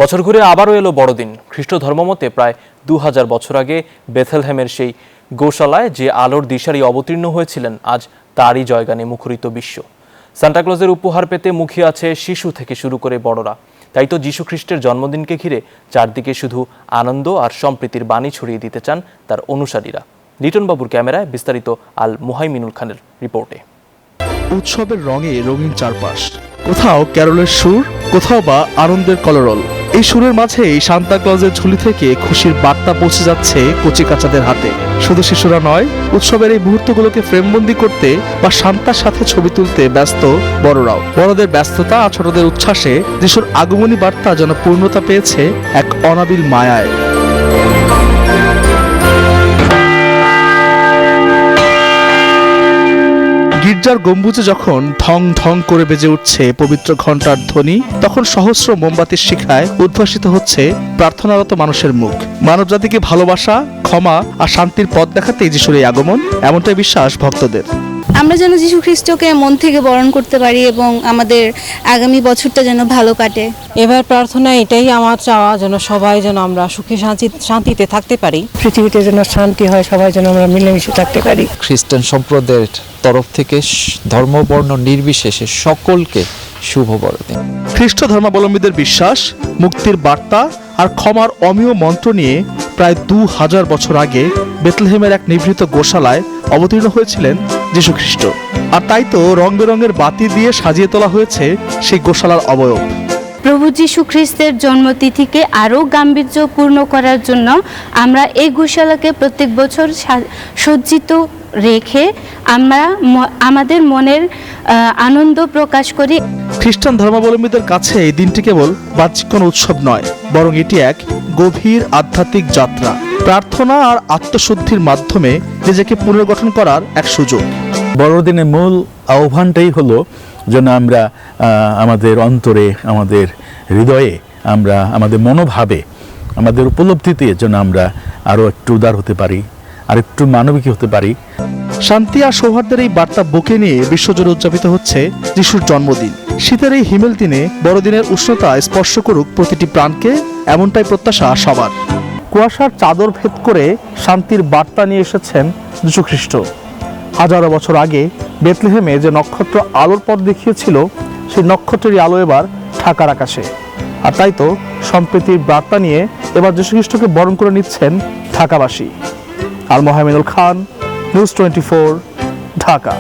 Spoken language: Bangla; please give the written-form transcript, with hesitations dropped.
বছর ঘুরে আবারও এলো বড়দিন। খ্রিস্ট ধর্মমতে প্রায় 2000 বছর আগে বেথলেহেমের সেই গোশালায় যে আলোর দিশারি অবতীর্ণ হয়েছিলেন, আজ তারই জয়গানে মুখরিত বিশ্ব। সান্টাক্লজের উপহার পেতে মুখিয়ে আছে শিশু থেকে শুরু করে বড়রা। তাই তো যীশু খ্রিস্টের জন্মদিনকে ঘিরে চারদিকে শুধু আনন্দ আর সম্প্রীতির বাণী ছড়িয়ে দিতে চান তার অনুসারীরা। লিটন বাবুর ক্যামেরায় বিস্তারিত আল মুহাইমিনুল খানের রিপোর্টে। উৎসবের রঙে রঙিন চারপাশ, কোথাও ক্যারলের সুর, কোথাও বা আনন্দের কলরল। এই সুরের মাঝেই সান্তা ক্লজের ঝুলি থেকে খুশির বার্তা পৌঁছে যাচ্ছে কচিকাচাদের হাতে। শুধু শিশুরা নয়, উৎসবের এই মুহূর্তগুলোকে ফ্রেমবন্দি করতে বা সান্তার সাথে ছবি তুলতে ব্যস্ত বড়রাও। বড়দের ব্যস্ততা আর ছোটদের উচ্ছ্বাসে যিশুর আগমনী বার্তা যেন পূর্ণতা পেয়েছে এক অনাবিল মায়ায়। গির্জার গম্বুজে যখন ঢং ঢং করে বেজে উঠছে পবিত্র ঘণ্টার ধ্বনি, তখন সহস্র মোমবাতির শিখায় উদ্ভাসিত হচ্ছে প্রার্থনারত মানুষের মুখ। মানবজাতিকে ভালোবাসা, ক্ষমা আর শান্তির পথ দেখাতেই যিশুর এই আগমন, এমনটাই বিশ্বাস ভক্তদের। আমরা যেন যীশু খ্রিস্টকে মন থেকে বরণ করতে পারি এবং আমাদের আগামী বছরটা যেন ভালো কাটে। এবার প্রার্থনা এটাই আমার চাওয়া, যেন সবাই যেন আমরা সুখে শান্তিতে থাকতে পারি, পৃথিবীতে যেন শান্তি হয়, সবাই যেন আমরা মিলেমিশে থাকতে পারি। খ্রিস্টান সম্প্রদায়ের তরফ থেকে ধর্মবর্ণ নির্বিশেষে সকলকে শুভ বড়দিন। খ্রিস্ট ধর্মাবলম্বীদের বিশ্বাস, মুক্তির বার্তা আর ক্ষমার অমীয় মন্ত্র নিয়ে প্রায় 2000 বছর আগে বেথলেহেমের এক নিভৃত গোশালায় অবতীর্ণ হয়েছিলেন যীশু খ্রিস্ট। আর তাই তো রং বেরঙের বাতি দিয়ে সাজিয়ে তোলা হয়েছে সেই গোশালার অবয়ব। প্রভু যীশু খ্রিস্টের জন্মতিথিকে আরও গাম্ভীর্যপূর্ণ করার জন্য আমরা এই গোশালাকে প্রত্যেক বছর সজ্জিত রেখে আমরা আমাদের মনের আনন্দ প্রকাশ করি। খ্রিস্টান ধর্মাবলম্বীদের কাছে এই দিনটি কেবল বাহ্যিক কোনো উৎসব নয়, বরং এটি এক গভীর আধ্যাত্মিক যাত্রা, প্রার্থনা আর আত্মশুদ্ধির মাধ্যমে নিজেকে পুনর্গঠন করার এক সুযোগ। বড়দিনের মূল আহ্বানটাই হলো যেন আমরা আমাদের অন্তরে, আমাদের হৃদয়ে, আমরা আমাদের মনোভাবে, আমাদের উপলব্ধিতে যেন আমরা আরও একটু উদার হতে পারি, আর একটু মানবিক হতে পারি। শান্তি আর সৌহার্দ্যের এই বার্তা বুকে নিয়ে বিশ্বজুড়ে উদযাপিত হচ্ছে যিশুর জন্মদিন। শীতের এই হিমেল দিনে বড়দিনের উষ্ণতা স্পর্শ করুক প্রতিটি প্রাণকে, এমনটাই প্রত্যাশা সবার। কুয়াশার চাদর ভেদ করে শান্তির বার্তা নিয়ে এসেছেন যীশু খ্রিস্ট। হাজারো বছর আগে বেথলেহেমে যে নক্ষত্র আলোর পথ দেখিয়েছিল, সেই নক্ষত্রেরই আলো এবার ঢাকার আকাশে। আর তাই তো সম্প্রীতির বার্তা নিয়ে এবার যীশু খ্রিস্টকে বরণ করে নিচ্ছেন ঢাকাবাসী। আল মুহাইমিনুল খান, নিউজ 24, ঢাকা।